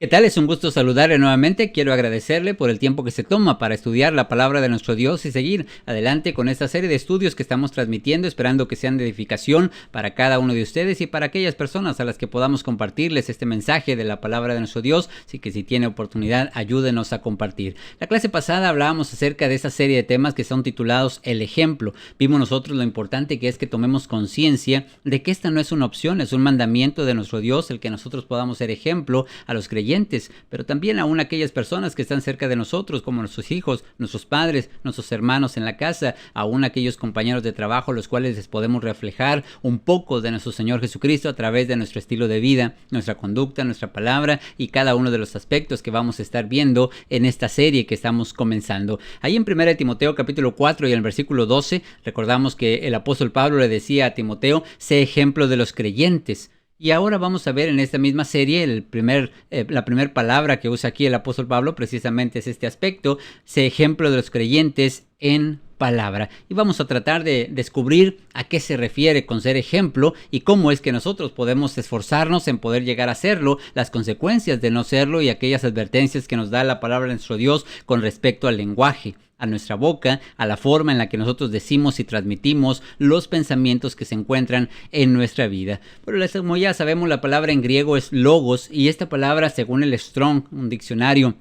¿Qué tal? Es un gusto saludarle nuevamente. Quiero agradecerle por el tiempo que se toma para estudiar la palabra de nuestro Dios y seguir adelante con esta serie de estudios que estamos transmitiendo, esperando que sean de edificación para cada uno de ustedes y para aquellas personas a las que podamos compartirles este mensaje de la palabra de nuestro Dios. Así que si tiene oportunidad, ayúdenos a compartir. La clase pasada hablábamos acerca de esa serie de temas que son titulados El ejemplo. Vimos nosotros lo importante que es que tomemos conciencia de que esta no es una opción, es un mandamiento de nuestro Dios el que nosotros podamos ser ejemplo a los creyentes, pero también aún aquellas personas que están cerca de nosotros, como nuestros hijos, nuestros padres, nuestros hermanos en la casa, aún aquellos compañeros de trabajo, los cuales les podemos reflejar un poco de nuestro Señor Jesucristo a través de nuestro estilo de vida, nuestra conducta, nuestra palabra y cada uno de los aspectos que vamos a estar viendo en esta serie que estamos comenzando. Ahí en 1 Timoteo capítulo 4 y en el versículo 12, recordamos que el apóstol Pablo le decía a Timoteo: sé ejemplo de los creyentes. Y ahora vamos a ver en esta misma serie la primera palabra que usa aquí el apóstol Pablo precisamente es este aspecto: sé ejemplo de los creyentes en palabra. Y vamos a tratar de descubrir a qué se refiere con ser ejemplo y cómo es que nosotros podemos esforzarnos en poder llegar a serlo, las consecuencias de no serlo y aquellas advertencias que nos da la palabra de nuestro Dios con respecto al lenguaje, a nuestra boca, a la forma en la que nosotros decimos y transmitimos los pensamientos que se encuentran en nuestra vida. Pero como ya sabemos, la palabra en griego es logos, y esta palabra, según el Strong, un diccionario,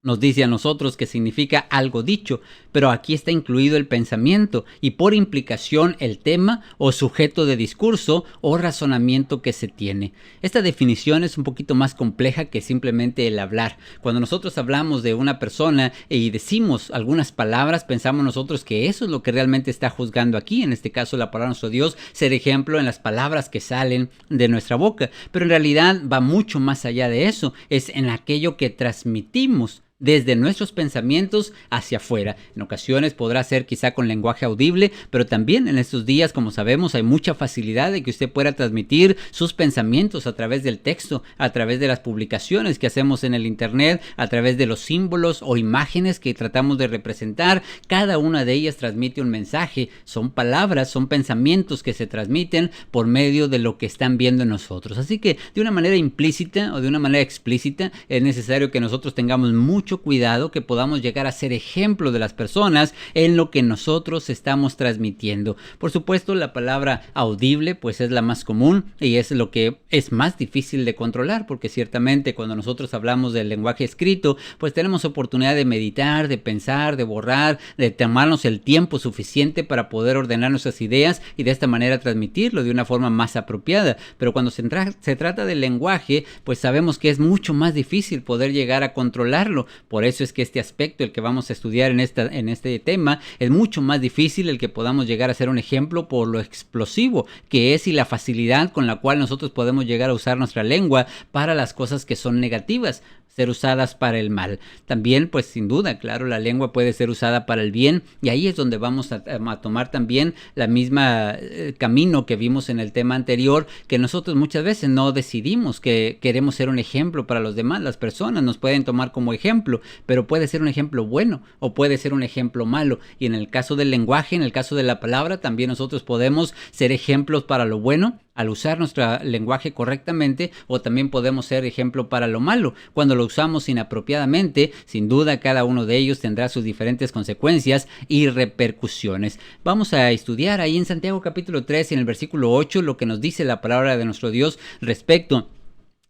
nos dice a nosotros que significa algo dicho, pero aquí está incluido el pensamiento y por implicación el tema o sujeto de discurso o razonamiento que se tiene. Esta definición es un poquito más compleja que simplemente el hablar. Cuando nosotros hablamos de una persona y decimos algunas palabras, pensamos nosotros que eso es lo que realmente está juzgando aquí, en este caso la palabra de nuestro Dios, ser ejemplo en las palabras que salen de nuestra boca. Pero en realidad va mucho más allá de eso, es en aquello que transmitimos desde nuestros pensamientos hacia afuera. En ocasiones podrá ser quizá con lenguaje audible, pero también en estos días, como sabemos, hay mucha facilidad de que usted pueda transmitir sus pensamientos a través del texto, a través de las publicaciones que hacemos en el internet, a través de los símbolos o imágenes que tratamos de representar. Cada una de ellas transmite un mensaje, son palabras, son pensamientos que se transmiten por medio de lo que están viendo en nosotros. Así que de una manera implícita o de una manera explícita es necesario que nosotros tengamos mucho cuidado, que podamos llegar a ser ejemplo de las personas en lo que nosotros estamos transmitiendo. Por supuesto, la palabra audible pues es la más común y es lo que es más difícil de controlar, porque ciertamente cuando nosotros hablamos del lenguaje escrito pues tenemos oportunidad de meditar, de pensar, de borrar, de tomarnos el tiempo suficiente para poder ordenar nuestras ideas y de esta manera transmitirlo de una forma más apropiada. Pero cuando se trata del lenguaje, pues sabemos que es mucho más difícil poder llegar a controlarlo. Por eso es que este aspecto, el que vamos a estudiar en este tema, es mucho más difícil el que podamos llegar a ser un ejemplo por lo explosivo que es y la facilidad con la cual nosotros podemos llegar a usar nuestra lengua para las cosas que son negativas, ser usadas para el mal. También, pues sin duda, claro, la lengua puede ser usada para el bien, y ahí es donde vamos a tomar también la misma camino que vimos en el tema anterior, que nosotros muchas veces no decidimos que queremos ser un ejemplo para los demás. Las personas nos pueden tomar como ejemplo, pero puede ser un ejemplo bueno o puede ser un ejemplo malo, y en el caso del lenguaje, en el caso de la palabra, también nosotros podemos ser ejemplos para lo bueno al usar nuestro lenguaje correctamente, o también podemos ser ejemplo para lo malo cuando lo usamos inapropiadamente. Sin duda, cada uno de ellos tendrá sus diferentes consecuencias y repercusiones. Vamos a estudiar ahí en Santiago capítulo 3 en el versículo 8 lo que nos dice la palabra de nuestro Dios respecto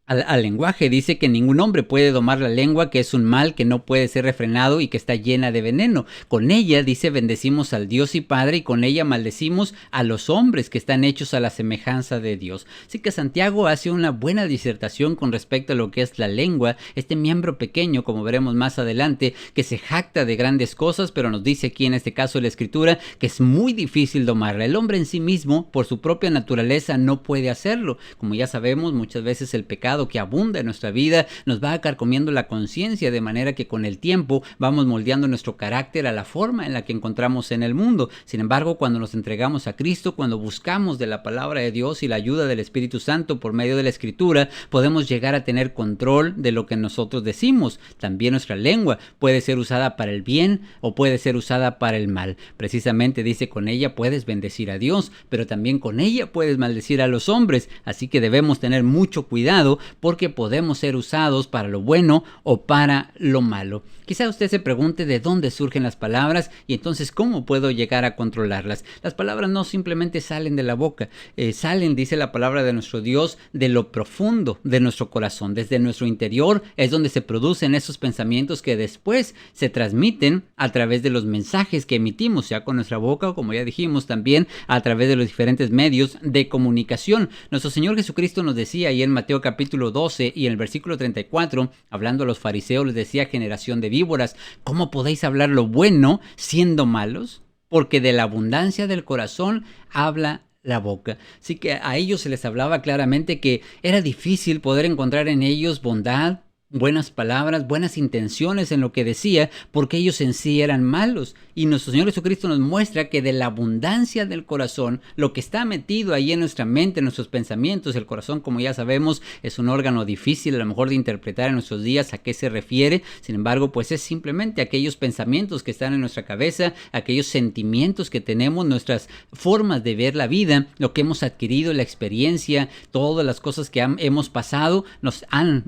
al lenguaje. Dice que ningún hombre puede domar la lengua, que es un mal que no puede ser refrenado y que está llena de veneno. Con ella, dice, bendecimos al Dios y Padre, y con ella maldecimos a los hombres que están hechos a la semejanza de Dios. Así que Santiago hace una buena disertación con respecto a lo que es la lengua, este miembro pequeño, como veremos más adelante, que se jacta de grandes cosas, pero nos dice aquí en este caso la Escritura que es muy difícil domarla. El hombre en sí mismo, por su propia naturaleza, no puede hacerlo. Como ya sabemos, muchas veces el pecado que abunda en nuestra vida nos va carcomiendo la conciencia, de manera que con el tiempo vamos moldeando nuestro carácter a la forma en la que encontramos en el mundo. Sin embargo, cuando nos entregamos a Cristo, cuando buscamos de la palabra de Dios y la ayuda del Espíritu Santo por medio de la Escritura, podemos llegar a tener control de lo que nosotros decimos. También nuestra lengua puede ser usada para el bien o puede ser usada para el mal. Precisamente dice, con ella puedes bendecir a Dios, pero también con ella puedes maldecir a los hombres. Así que debemos tener mucho cuidado porque podemos ser usados para lo bueno o para lo malo. Quizá usted se pregunte de dónde surgen las palabras y entonces cómo puedo llegar a controlarlas. Las palabras no simplemente salen de la boca, salen, dice la palabra de nuestro Dios, de lo profundo de nuestro corazón. Desde nuestro interior es donde se producen esos pensamientos que después se transmiten a través de los mensajes que emitimos, ya con nuestra boca o, como ya dijimos, también a través de los diferentes medios de comunicación. Nuestro Señor Jesucristo nos decía ahí en Mateo capítulo 12 y en el versículo 34, hablando a los fariseos, les decía: generación de víboras, ¿cómo podéis hablar lo bueno siendo malos? Porque de la abundancia del corazón habla la boca. Así que a ellos se les hablaba claramente que era difícil poder encontrar en ellos bondad, buenas palabras, buenas intenciones en lo que decía, porque ellos en sí eran malos. Y nuestro Señor Jesucristo nos muestra que de la abundancia del corazón, lo que está metido ahí en nuestra mente, en nuestros pensamientos, el corazón, como ya sabemos, es un órgano difícil a lo mejor de interpretar en nuestros días a qué se refiere. Sin embargo, pues es simplemente aquellos pensamientos que están en nuestra cabeza, aquellos sentimientos que tenemos, nuestras formas de ver la vida, lo que hemos adquirido, la experiencia, todas las cosas que hemos pasado, nos han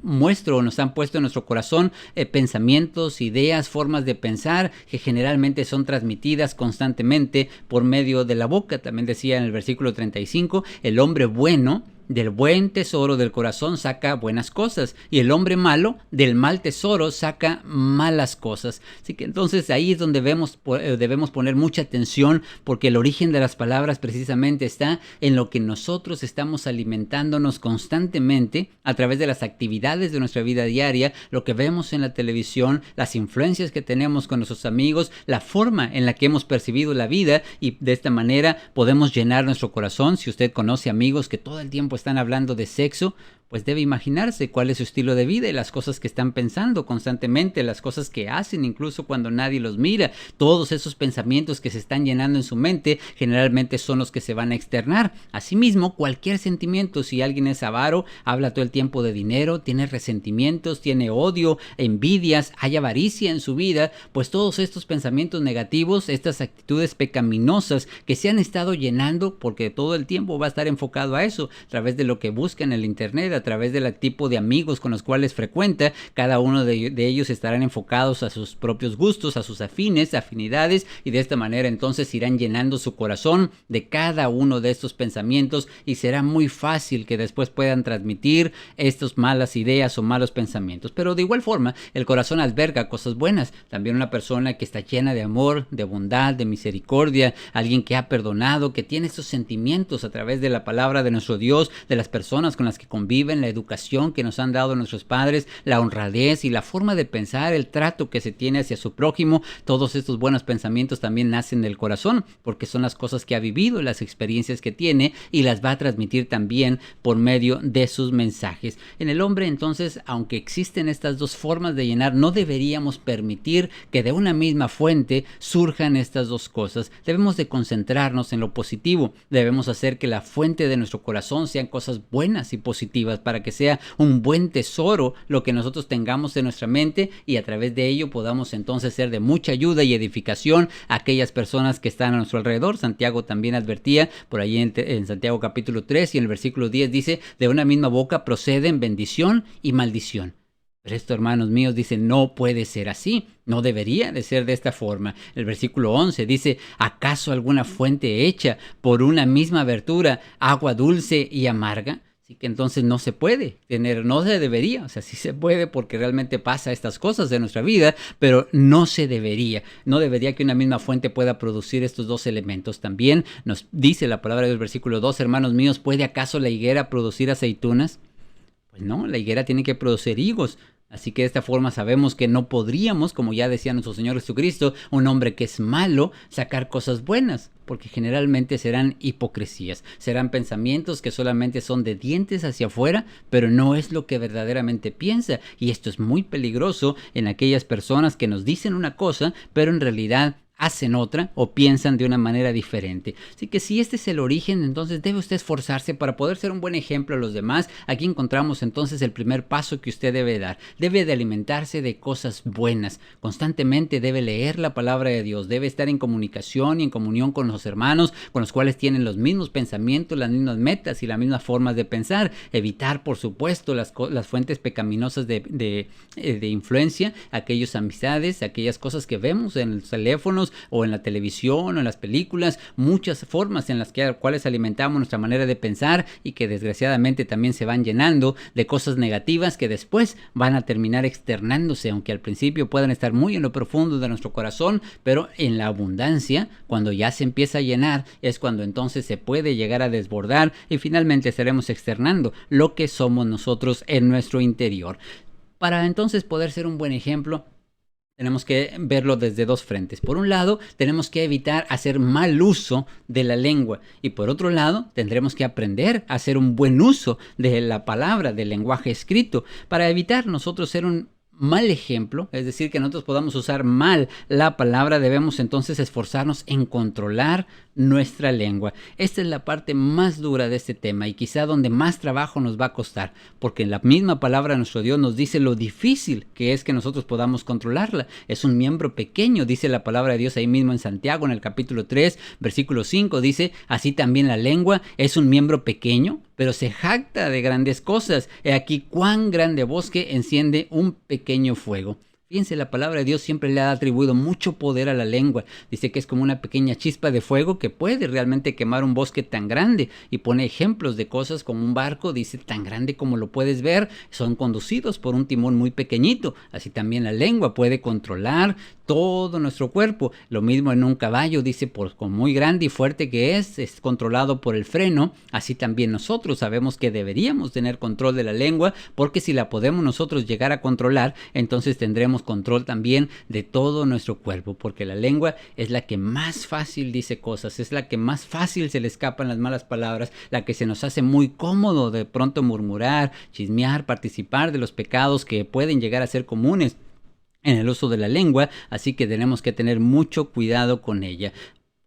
puesto en nuestro corazón pensamientos, ideas, formas de pensar que generalmente son transmitidas constantemente por medio de la boca. También decía en el versículo 35, el hombre bueno del buen tesoro del corazón saca buenas cosas, y el hombre malo del mal tesoro saca malas cosas. Así que entonces ahí es donde debemos poner mucha atención, porque el origen de las palabras precisamente está en lo que nosotros estamos alimentándonos constantemente a través de las actividades de nuestra vida diaria, lo que vemos en la televisión, las influencias que tenemos con nuestros amigos, la forma en la que hemos percibido la vida, y de esta manera podemos llenar nuestro corazón. Si usted conoce amigos que todo el tiempo están hablando de sexo, pues debe imaginarse cuál es su estilo de vida y las cosas que están pensando constantemente, las cosas que hacen incluso cuando nadie los mira. Todos esos pensamientos que se están llenando en su mente generalmente son los que se van a externar. Asimismo, cualquier sentimiento, si alguien es avaro, habla todo el tiempo de dinero, tiene resentimientos, tiene odio, envidias, hay avaricia en su vida, pues todos estos pensamientos negativos, estas actitudes pecaminosas que se han estado llenando, porque todo el tiempo va a estar enfocado a eso, a través de lo que busca en el internet, a través del tipo de amigos con los cuales frecuenta. Cada uno de ellos estarán enfocados a sus propios gustos, a sus afinidades, y de esta manera entonces irán llenando su corazón de cada uno de estos pensamientos, y será muy fácil que después puedan transmitir estas malas ideas o malos pensamientos. Pero de igual forma, el corazón alberga cosas buenas. También una persona que está llena de amor, de bondad, de misericordia, alguien que ha perdonado, que tiene estos sentimientos a través de la palabra de nuestro Dios, de las personas con las que convive, la educación que nos han dado nuestros padres, la honradez y la forma de pensar, el trato que se tiene hacia su prójimo. Todos estos buenos pensamientos también nacen del corazón, porque son las cosas que ha vivido, las experiencias que tiene, y las va a transmitir también por medio de sus mensajes. En el hombre, entonces, aunque existen estas dos formas de llenar, no deberíamos permitir que de una misma fuente surjan estas dos cosas. Debemos de concentrarnos en lo positivo, debemos hacer que la fuente de nuestro corazón sean cosas buenas y positivas, para que sea un buen tesoro lo que nosotros tengamos en nuestra mente, y a través de ello podamos entonces ser de mucha ayuda y edificación a aquellas personas que están a nuestro alrededor. Santiago también advertía por ahí en Santiago capítulo 3 y en el versículo 10 dice: de una misma boca proceden bendición y maldición. Pero esto, hermanos míos, dice, no puede ser así, no debería de ser de esta forma. El versículo 11 dice: ¿acaso alguna fuente hecha por una misma abertura, agua dulce y amarga? Así que entonces no se puede tener, no se debería, o sea, sí se puede porque realmente pasa estas cosas en nuestra vida, pero no se debería. No debería que una misma fuente pueda producir estos dos elementos. También nos dice la palabra del versículo 2, hermanos míos, ¿puede acaso la higuera producir aceitunas? Pues no, la higuera tiene que producir higos. Así que de esta forma sabemos que no podríamos, como ya decía nuestro Señor Jesucristo, un hombre que es malo, sacar cosas buenas, porque generalmente serán hipocresías, serán pensamientos que solamente son de dientes hacia afuera, pero no es lo que verdaderamente piensa. Y esto es muy peligroso en aquellas personas que nos dicen una cosa, pero en realidad hacen otra o piensan de una manera diferente. Así que si este es el origen, entonces debe usted esforzarse para poder ser un buen ejemplo a los demás. Aquí encontramos entonces el primer paso que usted debe dar. Debe de alimentarse de cosas buenas. Constantemente debe leer la palabra de Dios. Debe estar en comunicación y en comunión con los hermanos, con los cuales tienen los mismos pensamientos, las mismas metas y las mismas formas de pensar. Evitar, por supuesto, las fuentes pecaminosas de influencia, aquellas amistades, aquellas cosas que vemos en los teléfonos o en la televisión o en las películas, muchas formas en las cuales alimentamos nuestra manera de pensar y que desgraciadamente también se van llenando de cosas negativas que después van a terminar externándose, aunque al principio puedan estar muy en lo profundo de nuestro corazón, pero en la abundancia, cuando ya se empieza a llenar, es cuando entonces se puede llegar a desbordar y finalmente estaremos externando lo que somos nosotros en nuestro interior. Para entonces poder ser un buen ejemplo, tenemos que verlo desde dos frentes. Por un lado, tenemos que evitar hacer mal uso de la lengua. Y por otro lado, tendremos que aprender a hacer un buen uso de la palabra, del lenguaje escrito, para evitar nosotros ser un mal ejemplo, es decir, que nosotros podamos usar mal la palabra. Debemos entonces esforzarnos en controlar nuestra lengua. Esta es la parte más dura de este tema y quizá donde más trabajo nos va a costar, porque la misma palabra de nuestro Dios nos dice lo difícil que es que nosotros podamos controlarla. Es un miembro pequeño, dice la palabra de Dios ahí mismo en Santiago, en el capítulo 3, versículo 5, dice: así también la lengua es un miembro pequeño, pero se jacta de grandes cosas. He aquí cuán grande bosque enciende un pequeño fuego. Fíjense, la palabra de Dios siempre le ha atribuido mucho poder a la lengua. Dice que es como una pequeña chispa de fuego que puede realmente quemar un bosque tan grande. Y pone ejemplos de cosas como un barco, dice, tan grande como lo puedes ver, son conducidos por un timón muy pequeñito. Así también la lengua puede controlar todo nuestro cuerpo. Lo mismo en un caballo, dice, por muy grande y fuerte que es controlado por el freno. Así también nosotros sabemos que deberíamos tener control de la lengua, porque si la podemos nosotros llegar a controlar, entonces tendremos control también de todo nuestro cuerpo, porque la lengua es la que más fácil dice cosas, es la que más fácil se le escapan las malas palabras, la que se nos hace muy cómodo de pronto murmurar, chismear, participar de los pecados que pueden llegar a ser comunes en el uso de la lengua. Así que tenemos que tener mucho cuidado con ella.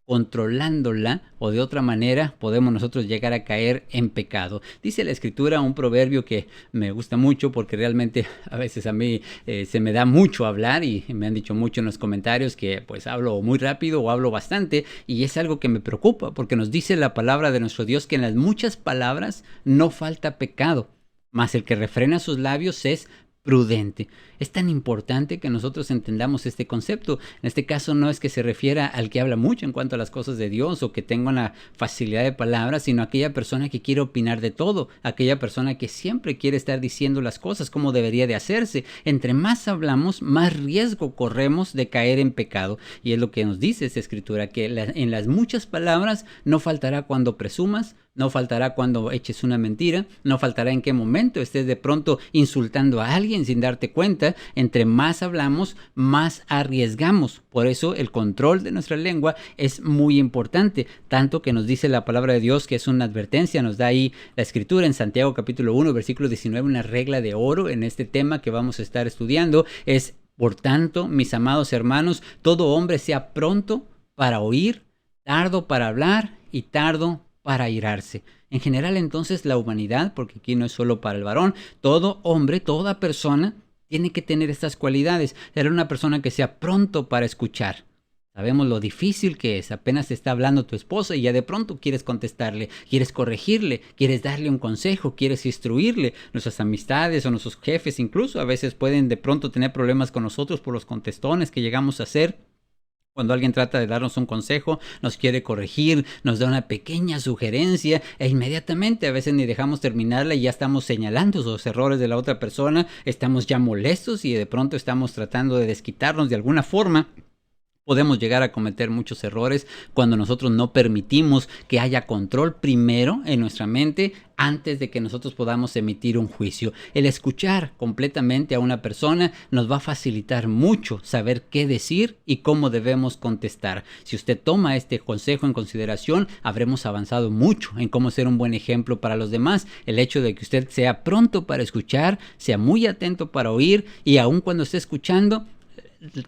Controlándola, o de otra manera podemos nosotros llegar a caer en pecado. Dice la Escritura un proverbio que me gusta mucho, porque realmente a veces a mí se me da mucho hablar, y me han dicho mucho en los comentarios que pues hablo muy rápido o hablo bastante, y es algo que me preocupa, porque nos dice la palabra de nuestro Dios que en las muchas palabras no falta pecado, mas el que refrena sus labios es prudente. Es tan importante que nosotros entendamos este concepto. En este caso no es que se refiera al que habla mucho en cuanto a las cosas de Dios o que tenga una facilidad de palabras, sino aquella persona que quiere opinar de todo, aquella persona que siempre quiere estar diciendo las cosas como debería de hacerse. Entre más hablamos, más riesgo corremos de caer en pecado. Y es lo que nos dice esta Escritura, que en las muchas palabras no faltará cuando presumas, no faltará cuando eches una mentira, no faltará en qué momento estés de pronto insultando a alguien sin darte cuenta. Entre más hablamos, más arriesgamos. Por eso el control de nuestra lengua es muy importante, tanto que nos dice la palabra de Dios que es una advertencia. Nos da ahí la Escritura en Santiago capítulo 1, versículo 19, una regla de oro en este tema que vamos a estar estudiando. Es: por tanto, mis amados hermanos, todo hombre sea pronto para oír, tardo para hablar y tardo para airarse. En general, entonces, la humanidad, porque aquí no es solo para el varón, todo hombre, toda persona tiene que tener estas cualidades. Ser una persona que sea pronto para escuchar. Sabemos lo difícil que es. Apenas te está hablando tu esposa y ya de pronto quieres contestarle, quieres corregirle, quieres darle un consejo, quieres instruirle. Nuestras amistades o nuestros jefes incluso a veces pueden de pronto tener problemas con nosotros por los contestones que llegamos a hacer. Cuando alguien trata de darnos un consejo, nos quiere corregir, nos da una pequeña sugerencia e inmediatamente a veces ni dejamos terminarla y ya estamos señalando los errores de la otra persona, estamos ya molestos y de pronto estamos tratando de desquitarnos de alguna forma. Podemos llegar a cometer muchos errores cuando nosotros no permitimos que haya control primero en nuestra mente antes de que nosotros podamos emitir un juicio. El escuchar completamente a una persona nos va a facilitar mucho saber qué decir y cómo debemos contestar. Si usted toma este consejo en consideración, habremos avanzado mucho en cómo ser un buen ejemplo para los demás. El hecho de que usted sea pronto para escuchar, sea muy atento para oír, y aun cuando esté escuchando,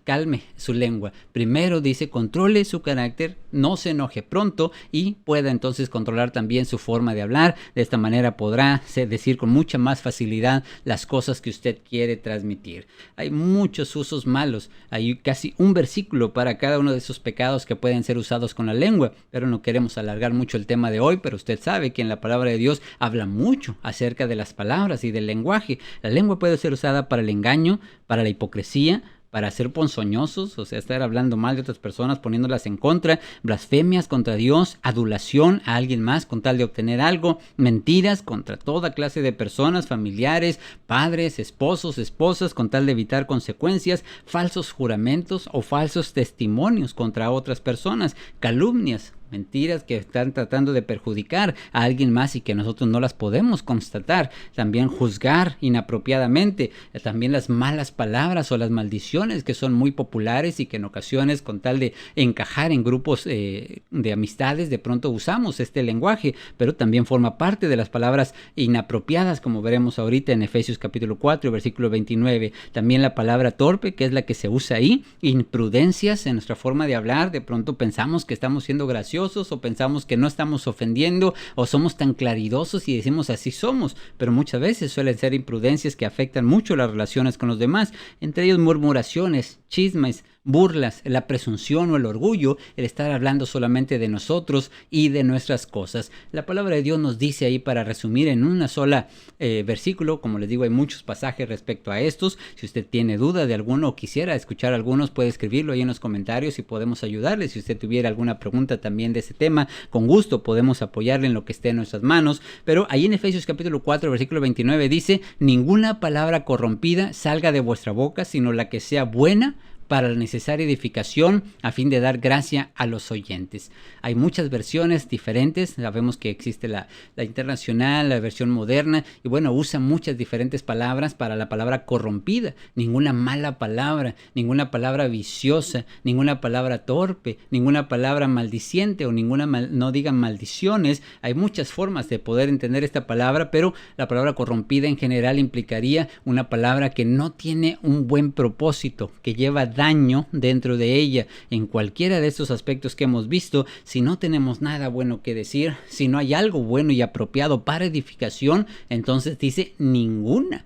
calme su lengua. Primero dice, controle su carácter, no se enoje pronto y pueda entonces controlar también su forma de hablar. De esta manera podrá decir con mucha más facilidad las cosas que usted quiere transmitir. Hay muchos usos malos. Hay casi un versículo para cada uno de esos pecados que pueden ser usados con la lengua, pero no queremos alargar mucho el tema de hoy, pero usted sabe que en la palabra de Dios habla mucho acerca de las palabras y del lenguaje. La lengua puede ser usada para el engaño, para la hipocresía, para ser ponzoñosos, o sea, estar hablando mal de otras personas, poniéndolas en contra, blasfemias contra Dios, adulación a alguien más con tal de obtener algo, mentiras contra toda clase de personas, familiares, padres, esposos, esposas, con tal de evitar consecuencias, falsos juramentos o falsos testimonios contra otras personas, calumnias, mentiras que están tratando de perjudicar a alguien más y que nosotros no las podemos constatar. También juzgar inapropiadamente, también las malas palabras o las maldiciones que son muy populares y que en ocasiones, con tal de encajar en grupos de amistades, de pronto usamos este lenguaje, pero también forma parte de las palabras inapropiadas, como veremos ahorita en Efesios capítulo 4, versículo 29. También la palabra torpe, que es la que se usa ahí, imprudencias en nuestra forma de hablar. De pronto pensamos que estamos siendo graciosos o pensamos que no estamos ofendiendo o somos tan claridosos y decimos así somos, pero muchas veces suelen ser imprudencias que afectan mucho las relaciones con los demás, entre ellos murmuraciones, chismes, burlas, la presunción o el orgullo, el estar hablando solamente de nosotros y de nuestras cosas. La palabra de Dios nos dice ahí, para resumir en una sola versículo, como les digo, hay muchos pasajes respecto a estos. Si usted tiene duda de alguno o quisiera escuchar algunos, puede escribirlo ahí en los comentarios y podemos ayudarle. Si usted tuviera alguna pregunta también de ese tema, con gusto podemos apoyarle en lo que esté en nuestras manos. Pero ahí en Efesios capítulo 4, versículo 29 dice, ninguna palabra corrompida salga de vuestra boca, sino la que sea buena para la necesaria edificación, a fin de dar gracia a los oyentes. Hay muchas versiones diferentes, sabemos que existe la internacional, la versión moderna, y bueno, usa muchas diferentes palabras para la palabra corrompida. Ninguna mala palabra, ninguna palabra viciosa, ninguna palabra torpe, ninguna palabra maldiciente o ninguna, no digan maldiciones. Hay muchas formas de poder entender esta palabra, pero la palabra corrompida en general implicaría una palabra que no tiene un buen propósito, que lleva daño dentro de ella. En cualquiera de estos aspectos que hemos visto, si no tenemos nada bueno que decir, si no hay algo bueno y apropiado para edificación, entonces dice ninguna.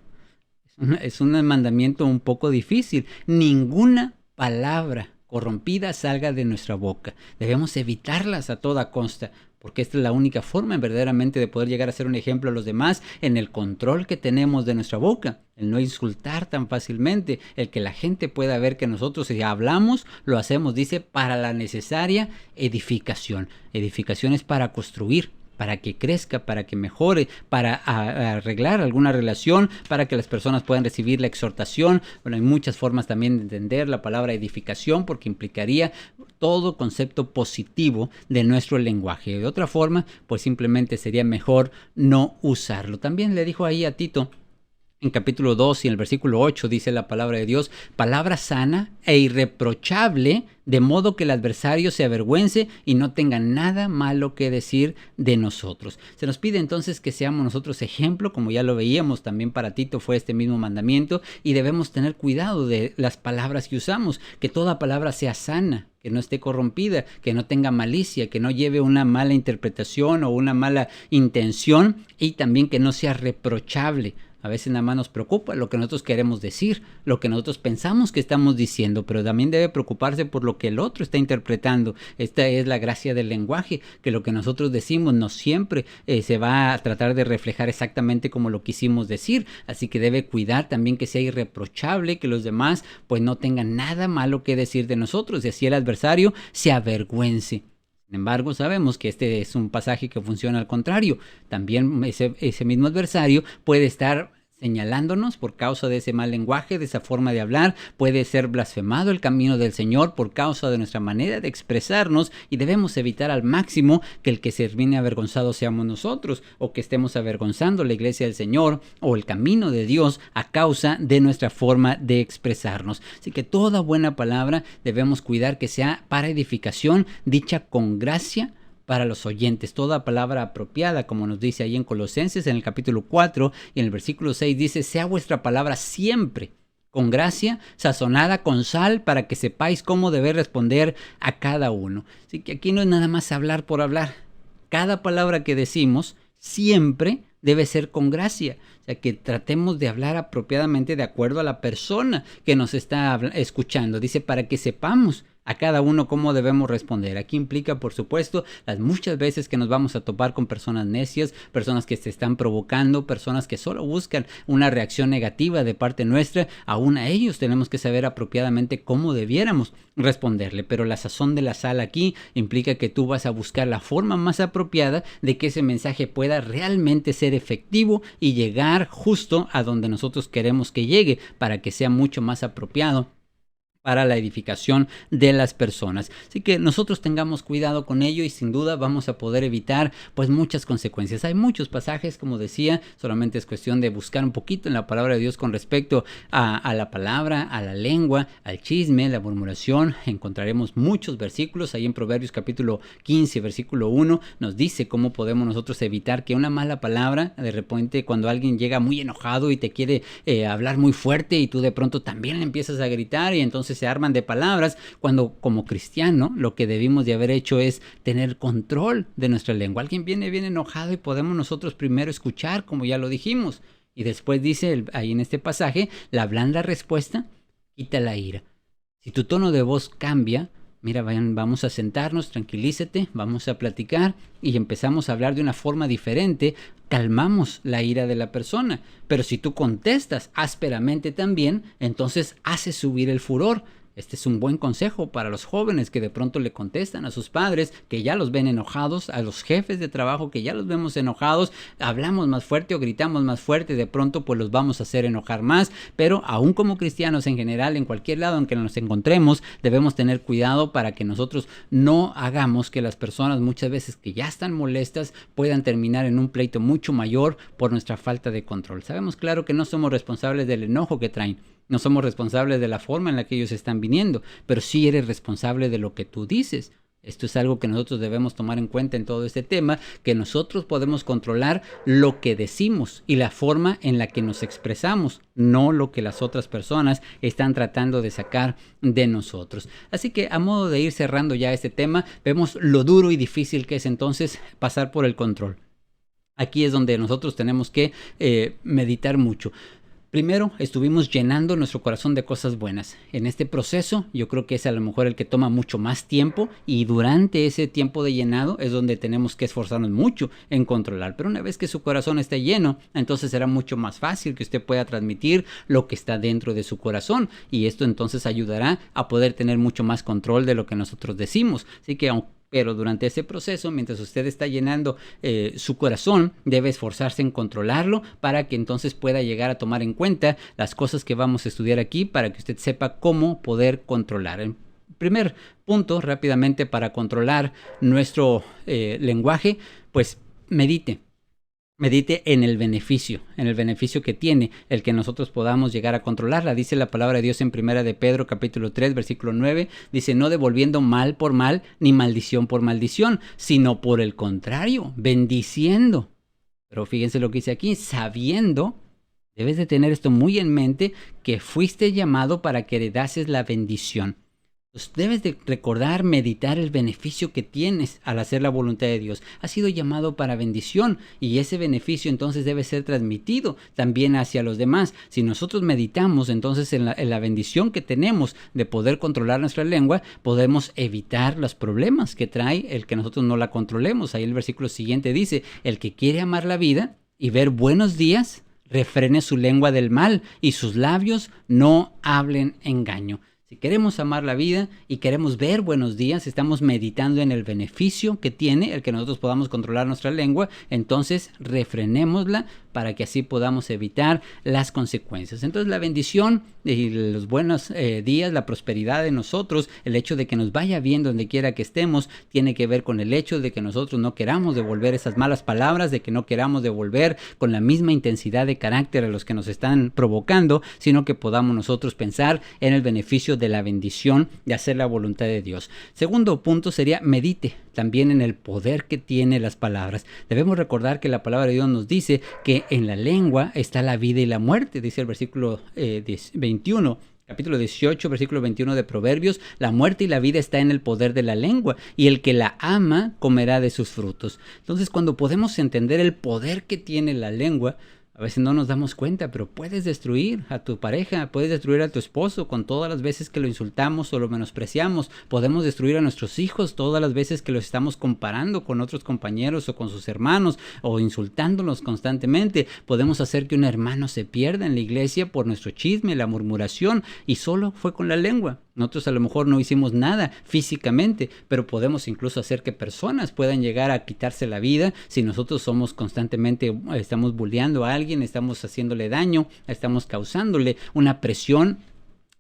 Es un mandamiento un poco difícil. Ninguna palabra corrompida salga de nuestra boca. Debemos evitarlas a toda costa, porque esta es la única forma verdaderamente de poder llegar a ser un ejemplo a los demás en el control que tenemos de nuestra boca, el no insultar tan fácilmente, el que la gente pueda ver que nosotros, si hablamos, lo hacemos, dice, para la necesaria edificación. Edificación es para construir, para que crezca, para que mejore, para arreglar alguna relación, para que las personas puedan recibir la exhortación. Bueno, hay muchas formas también de entender la palabra edificación, porque implicaría todo concepto positivo de nuestro lenguaje. De otra forma, pues simplemente sería mejor no usarlo. También le dijo ahí a Tito, en capítulo 2 y en el versículo 8 dice la palabra de Dios, palabra sana e irreprochable, de modo que el adversario se avergüence y no tenga nada malo que decir de nosotros. Se nos pide entonces que seamos nosotros ejemplo, como ya lo veíamos, también para Tito fue este mismo mandamiento, y debemos tener cuidado de las palabras que usamos, que toda palabra sea sana, que no esté corrompida, que no tenga malicia, que no lleve una mala interpretación o una mala intención, y también que no sea reprochable. A veces nada más nos preocupa lo que nosotros queremos decir, lo que nosotros pensamos que estamos diciendo, pero también debe preocuparse por lo que el otro está interpretando. Esta es la gracia del lenguaje, que lo que nosotros decimos no siempre se va a tratar de reflejar exactamente como lo quisimos decir. Así que debe cuidar también que sea irreprochable, que los demás pues no tengan nada malo que decir de nosotros, y así el adversario se avergüence. Sin embargo, sabemos que este es un pasaje que funciona al contrario. También ese mismo adversario puede estar señalándonos por causa de ese mal lenguaje, de esa forma de hablar. Puede ser blasfemado el camino del Señor por causa de nuestra manera de expresarnos, y debemos evitar al máximo que el que se termine avergonzado seamos nosotros, o que estemos avergonzando la iglesia del Señor o el camino de Dios a causa de nuestra forma de expresarnos. Así que toda buena palabra debemos cuidar que sea para edificación, dicha con gracia para los oyentes, toda palabra apropiada, como nos dice ahí en Colosenses en el capítulo 4 y en el versículo 6 dice, sea vuestra palabra siempre con gracia, sazonada con sal, para que sepáis cómo deber responder a cada uno. Así que aquí no es nada más hablar por hablar. Cada palabra que decimos siempre debe ser con gracia. O sea, que tratemos de hablar apropiadamente de acuerdo a la persona que nos está escuchando. Dice, para que sepamos a cada uno cómo debemos responder. Aquí implica, por supuesto, las muchas veces que nos vamos a topar con personas necias, personas que se están provocando, personas que solo buscan una reacción negativa de parte nuestra. Aún a ellos tenemos que saber apropiadamente cómo debiéramos responderle. Pero la sazón de la sal aquí implica que tú vas a buscar la forma más apropiada de que ese mensaje pueda realmente ser efectivo y llegar justo a donde nosotros queremos que llegue, para que sea mucho más apropiado para la edificación de las personas. Así que nosotros tengamos cuidado con ello y sin duda vamos a poder evitar pues muchas consecuencias. Hay muchos pasajes, como decía, solamente es cuestión de buscar un poquito en la palabra de Dios con respecto a la palabra, a la lengua, al chisme, la murmuración. Encontraremos muchos versículos. Ahí en Proverbios capítulo 15, versículo 1, nos dice cómo podemos nosotros evitar que una mala palabra, de repente cuando alguien llega muy enojado y te quiere hablar muy fuerte y tú de pronto también le empiezas a gritar y entonces se arman de palabras, cuando como cristiano lo que debimos de haber hecho es tener control de nuestra lengua. Alguien viene bien enojado y podemos nosotros primero escuchar, como ya lo dijimos, y después dice ahí en este pasaje, la blanda respuesta quita la ira. Si tu tono de voz cambia, mira, vamos a sentarnos, tranquilízate, vamos a platicar y empezamos a hablar de una forma diferente, calmamos la ira de la persona. Pero si tú contestas ásperamente también, entonces hace subir el furor. Este es un buen consejo para los jóvenes que de pronto le contestan a sus padres, que ya los ven enojados, a los jefes de trabajo que ya los vemos enojados, hablamos más fuerte o gritamos más fuerte, de pronto pues los vamos a hacer enojar más. Pero aún como cristianos en general, en cualquier lado en que nos encontremos, debemos tener cuidado para que nosotros no hagamos que las personas muchas veces que ya están molestas puedan terminar en un pleito mucho mayor por nuestra falta de control. Sabemos claro que no somos responsables del enojo que traen, no somos responsables de la forma en la que ellos están viniendo, pero sí eres responsable de lo que tú dices. Esto es algo que nosotros debemos tomar en cuenta en todo este tema, que nosotros podemos controlar lo que decimos y la forma en la que nos expresamos, no lo que las otras personas están tratando de sacar de nosotros. Así que a modo de ir cerrando ya este tema, vemos lo duro y difícil que es entonces pasar por el control. Aquí es donde nosotros tenemos que meditar mucho. Primero, estuvimos llenando nuestro corazón de cosas buenas. En este proceso, yo creo que es a lo mejor el que toma mucho más tiempo, y durante ese tiempo de llenado es donde tenemos que esforzarnos mucho en controlar. Pero una vez que su corazón esté lleno, entonces será mucho más fácil que usted pueda transmitir lo que está dentro de su corazón, y esto entonces ayudará a poder tener mucho más control de lo que nosotros decimos. Así que pero durante ese proceso, mientras usted está llenando su corazón, debe esforzarse en controlarlo para que entonces pueda llegar a tomar en cuenta las cosas que vamos a estudiar aquí, para que usted sepa cómo poder controlar. El primer punto, rápidamente, para controlar nuestro lenguaje, pues medite. Medite en el beneficio que tiene el que nosotros podamos llegar a controlarla. Dice la palabra de Dios en Primera de Pedro, capítulo 3, versículo 9, dice, no devolviendo mal por mal, ni maldición por maldición, sino por el contrario, bendiciendo. Pero fíjense lo que dice aquí, sabiendo, debes de tener esto muy en mente, que fuiste llamado para que heredases la bendición. Pues debes de recordar, meditar el beneficio que tienes al hacer la voluntad de Dios. Has sido llamado para bendición, y ese beneficio entonces debe ser transmitido también hacia los demás. Si nosotros meditamos entonces en la bendición que tenemos de poder controlar nuestra lengua, podemos evitar los problemas que trae el que nosotros no la controlemos. Ahí el versículo siguiente dice, el que quiere amar la vida y ver buenos días, refrene su lengua del mal y sus labios no hablen engaño. Si queremos amar la vida y queremos ver buenos días, estamos meditando en el beneficio que tiene el que nosotros podamos controlar nuestra lengua, entonces refrenémosla para que así podamos evitar las consecuencias. Entonces la bendición y los buenos días, la prosperidad de nosotros, el hecho de que nos vaya bien donde quiera que estemos, tiene que ver con el hecho de que nosotros no queramos devolver esas malas palabras, de que no queramos devolver con la misma intensidad de carácter a los que nos están provocando, sino que podamos nosotros pensar en el beneficio de la bendición de hacer la voluntad de Dios. Segundo punto sería medite también en el poder que tiene las palabras. Debemos recordar que la palabra de Dios nos dice que en la lengua está la vida y la muerte, dice el versículo 21. Capítulo 18, versículo 21 de Proverbios, la muerte y la vida está en el poder de la lengua, y el que la ama comerá de sus frutos. Entonces, cuando podemos entender el poder que tiene la lengua, a veces no nos damos cuenta, pero puedes destruir a tu pareja, puedes destruir a tu esposo con todas las veces que lo insultamos o lo menospreciamos. Podemos destruir a nuestros hijos todas las veces que los estamos comparando con otros compañeros o con sus hermanos o insultándolos constantemente. Podemos hacer que un hermano se pierda en la iglesia por nuestro chisme, la murmuración, y solo fue con la lengua. Nosotros a lo mejor no hicimos nada físicamente, pero podemos incluso hacer que personas puedan llegar a quitarse la vida si nosotros somos constantemente, estamos bulleando a alguien, estamos haciéndole daño, estamos causándole una presión.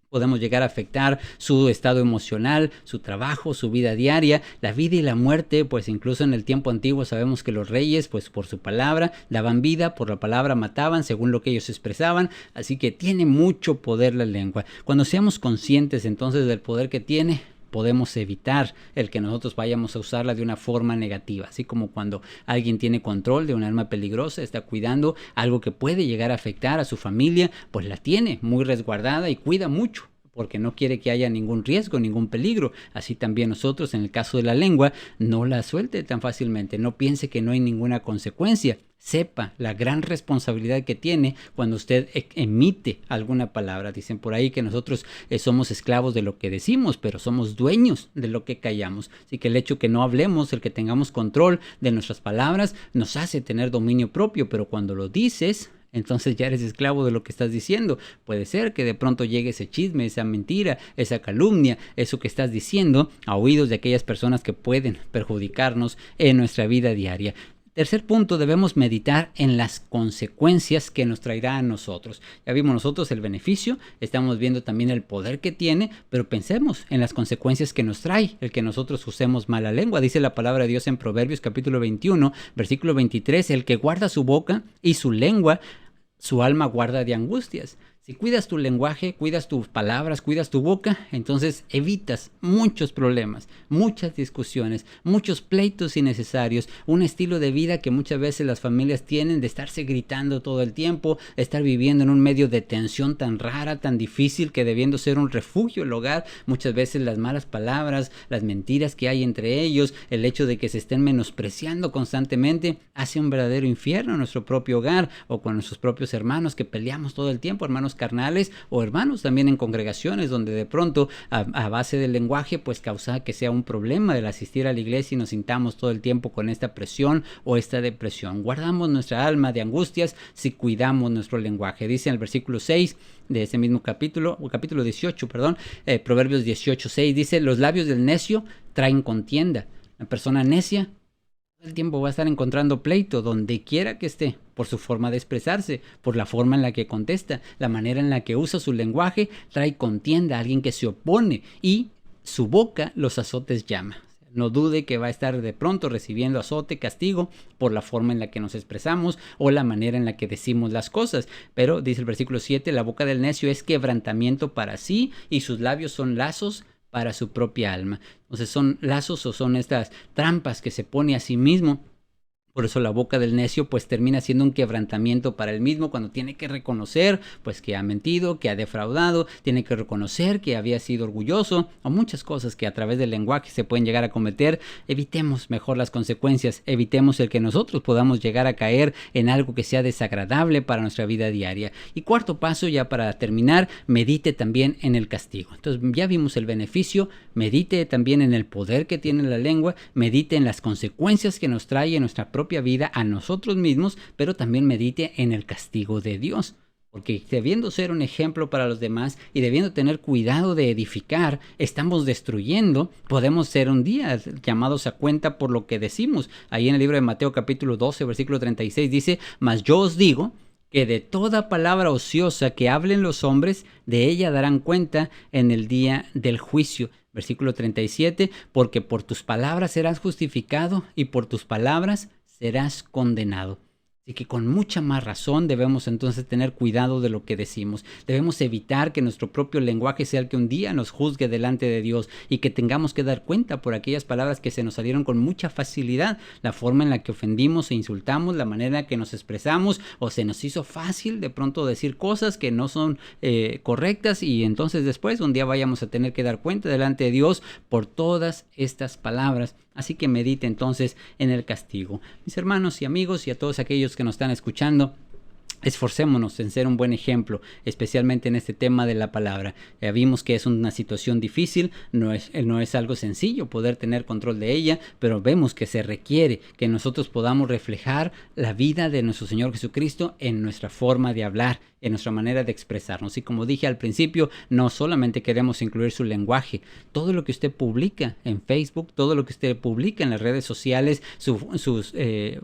Podemos llegar a afectar su estado emocional, su trabajo, su vida diaria, la vida y la muerte. Pues incluso en el tiempo antiguo sabemos que los reyes, pues por su palabra daban vida, por la palabra mataban según lo que ellos expresaban. Así que tiene mucho poder la lengua. Cuando seamos conscientes entonces del poder que tiene, podemos evitar el que nosotros vayamos a usarla de una forma negativa. Así como cuando alguien tiene control de un arma peligrosa, está cuidando algo que puede llegar a afectar a su familia, pues la tiene muy resguardada y cuida mucho, porque no quiere que haya ningún riesgo, ningún peligro. Así también nosotros, en el caso de la lengua, no la suelte tan fácilmente, no piense que no hay ninguna consecuencia. Sepa la gran responsabilidad que tiene cuando usted emite alguna palabra. Dicen por ahí que nosotros somos esclavos de lo que decimos, pero somos dueños de lo que callamos. Así que el hecho que no hablemos, el que tengamos control de nuestras palabras, nos hace tener dominio propio, pero cuando lo dices, entonces ya eres esclavo de lo que estás diciendo. Puede ser que de pronto llegue ese chisme, esa mentira, esa calumnia, eso que estás diciendo a oídos de aquellas personas que pueden perjudicarnos en nuestra vida diaria. Tercer punto, debemos meditar en las consecuencias que nos traerá a nosotros. Ya vimos nosotros el beneficio, estamos viendo también el poder que tiene, pero pensemos en las consecuencias que nos trae el que nosotros usemos mala lengua. Dice la palabra de Dios en Proverbios capítulo 21, versículo 23, el que guarda su boca y su lengua, su alma guarda de angustias. Si cuidas tu lenguaje, cuidas tus palabras, cuidas tu boca, entonces evitas muchos problemas, muchas discusiones, muchos pleitos innecesarios, un estilo de vida que muchas veces las familias tienen de estarse gritando todo el tiempo, estar viviendo en un medio de tensión tan rara, tan difícil, que debiendo ser un refugio el hogar, muchas veces las malas palabras, las mentiras que hay entre ellos, el hecho de que se estén menospreciando constantemente, hace un verdadero infierno en nuestro propio hogar o con nuestros propios hermanos que peleamos todo el tiempo, hermanos carnales o hermanos también en congregaciones donde de pronto a base del lenguaje pues causa que sea un problema el asistir a la iglesia y nos sintamos todo el tiempo con esta presión o esta depresión. Guardamos nuestra alma de angustias si cuidamos nuestro lenguaje. Dice en el versículo 6 de ese mismo capítulo, o capítulo 18, Proverbios 18:6 dice, los labios del necio traen contienda. La persona necia el tiempo va a estar encontrando pleito donde quiera que esté, por su forma de expresarse, por la forma en la que contesta, la manera en la que usa su lenguaje, trae contienda a alguien que se opone y su boca los azotes llama. No dude que va a estar de pronto recibiendo azote, castigo, por la forma en la que nos expresamos o la manera en la que decimos las cosas. Pero, dice el versículo 7, la boca del necio es quebrantamiento para sí y sus labios son lazos para su propia alma. Entonces son lazos o son estas trampas que se pone a sí mismo. Por eso la boca del necio pues termina siendo un quebrantamiento para él mismo cuando tiene que reconocer pues que ha mentido, que ha defraudado, tiene que reconocer que había sido orgulloso o muchas cosas que a través del lenguaje se pueden llegar a cometer. Evitemos mejor las consecuencias, evitemos el que nosotros podamos llegar a caer en algo que sea desagradable para nuestra vida diaria. Y cuarto paso, ya para terminar, medite también en el castigo. Entonces ya vimos el beneficio, medite también en el poder que tiene la lengua, medite en las consecuencias que nos trae en nuestra propia vida a nosotros mismos, pero también medite en el castigo de Dios. Porque debiendo ser un ejemplo para los demás y debiendo tener cuidado de edificar, estamos destruyendo. Podemos ser un día llamados a cuenta por lo que decimos. Ahí en el libro de Mateo capítulo 12, versículo 36 dice, mas yo os digo que de toda palabra ociosa que hablen los hombres, de ella darán cuenta en el día del juicio. Versículo 37, porque por tus palabras serás justificado y por tus palabras serás condenado. Así que con mucha más razón debemos entonces tener cuidado de lo que decimos. Debemos evitar que nuestro propio lenguaje sea el que un día nos juzgue delante de Dios y que tengamos que dar cuenta por aquellas palabras que se nos salieron con mucha facilidad, la forma en la que ofendimos e insultamos, la manera en que nos expresamos, o se nos hizo fácil de pronto decir cosas que no son correctas, y entonces después un día vayamos a tener que dar cuenta delante de Dios por todas estas palabras. Así que medite entonces en el castigo. Mis hermanos y amigos y a todos aquellos que nos están escuchando, esforcémonos en ser un buen ejemplo, especialmente en este tema de la palabra. Vimos que es una situación difícil, no es algo sencillo poder tener control de ella, pero vemos que se requiere que nosotros podamos reflejar la vida de nuestro Señor Jesucristo en nuestra forma de hablar, en nuestra manera de expresarnos. Y como dije al principio, no solamente queremos incluir su lenguaje, todo lo que usted publica en Facebook, todo lo que usted publica en las redes sociales, sus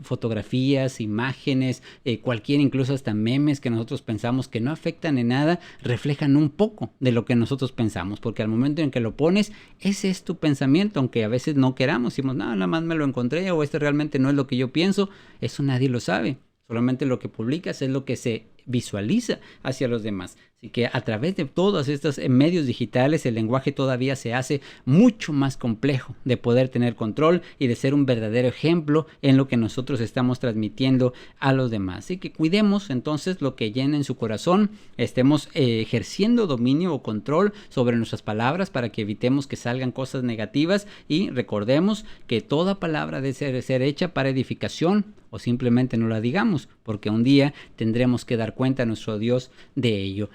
fotografías, imágenes, cualquier, incluso hasta memes que nosotros pensamos que no afectan en nada, reflejan un poco de lo que nosotros pensamos, porque al momento en que lo pones, ese es tu pensamiento, aunque a veces no queramos, decimos, no, nada más me lo encontré, o realmente no es lo que yo pienso. Eso nadie lo sabe. Solamente lo que publicas es lo que se visualiza hacia los demás. Así que a través de todos estos medios digitales, el lenguaje todavía se hace mucho más complejo de poder tener control y de ser un verdadero ejemplo en lo que nosotros estamos transmitiendo a los demás. Así que cuidemos entonces lo que llena en su corazón, estemos ejerciendo dominio o control sobre nuestras palabras para que evitemos que salgan cosas negativas, y recordemos que toda palabra debe ser hecha para edificación, o simplemente no la digamos, porque un día tendremos que dar cuenta a nuestro Dios de ello.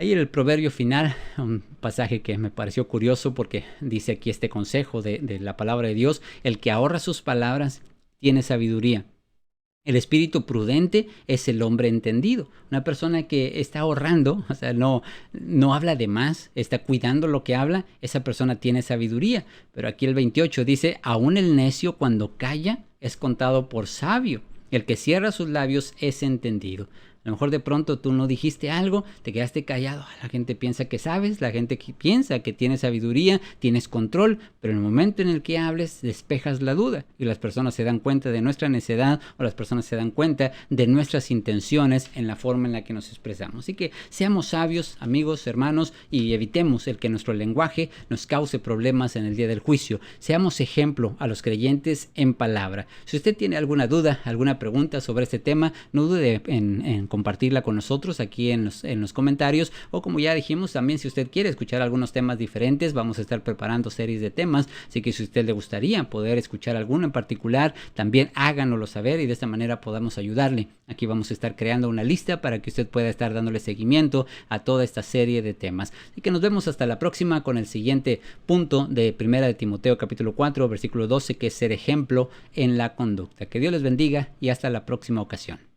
Ahí el proverbio final, un pasaje que me pareció curioso porque dice aquí este consejo de la palabra de Dios: el que ahorra sus palabras tiene sabiduría. El espíritu prudente es el hombre entendido. Una persona que está ahorrando, o sea, no habla de más, está cuidando lo que habla, esa persona tiene sabiduría. Pero aquí el 28 dice: aún el necio cuando calla es contado por sabio. El que cierra sus labios es entendido. A lo mejor de pronto tú no dijiste algo, te quedaste callado. La gente piensa que sabes, la gente piensa que tienes sabiduría, tienes control, pero en el momento en el que hables, despejas la duda y las personas se dan cuenta de nuestra necedad, o las personas se dan cuenta de nuestras intenciones en la forma en la que nos expresamos. Así que seamos sabios, amigos, hermanos, y evitemos el que nuestro lenguaje nos cause problemas en el día del juicio. Seamos ejemplo a los creyentes en palabra. Si usted tiene alguna duda, alguna pregunta sobre este tema, no dude en compartirla con nosotros aquí en los comentarios, o como ya dijimos, también si usted quiere escuchar algunos temas diferentes, vamos a estar preparando series de temas, así que si a usted le gustaría poder escuchar alguno en particular, también háganoslo saber y de esta manera podamos ayudarle. Aquí vamos a estar creando una lista para que usted pueda estar dándole seguimiento a toda esta serie de temas. Así que nos vemos hasta la próxima con el siguiente punto de 1 de Timoteo capítulo 4 versículo 12, que es ser ejemplo en la conducta. Que Dios les bendiga y hasta la próxima ocasión.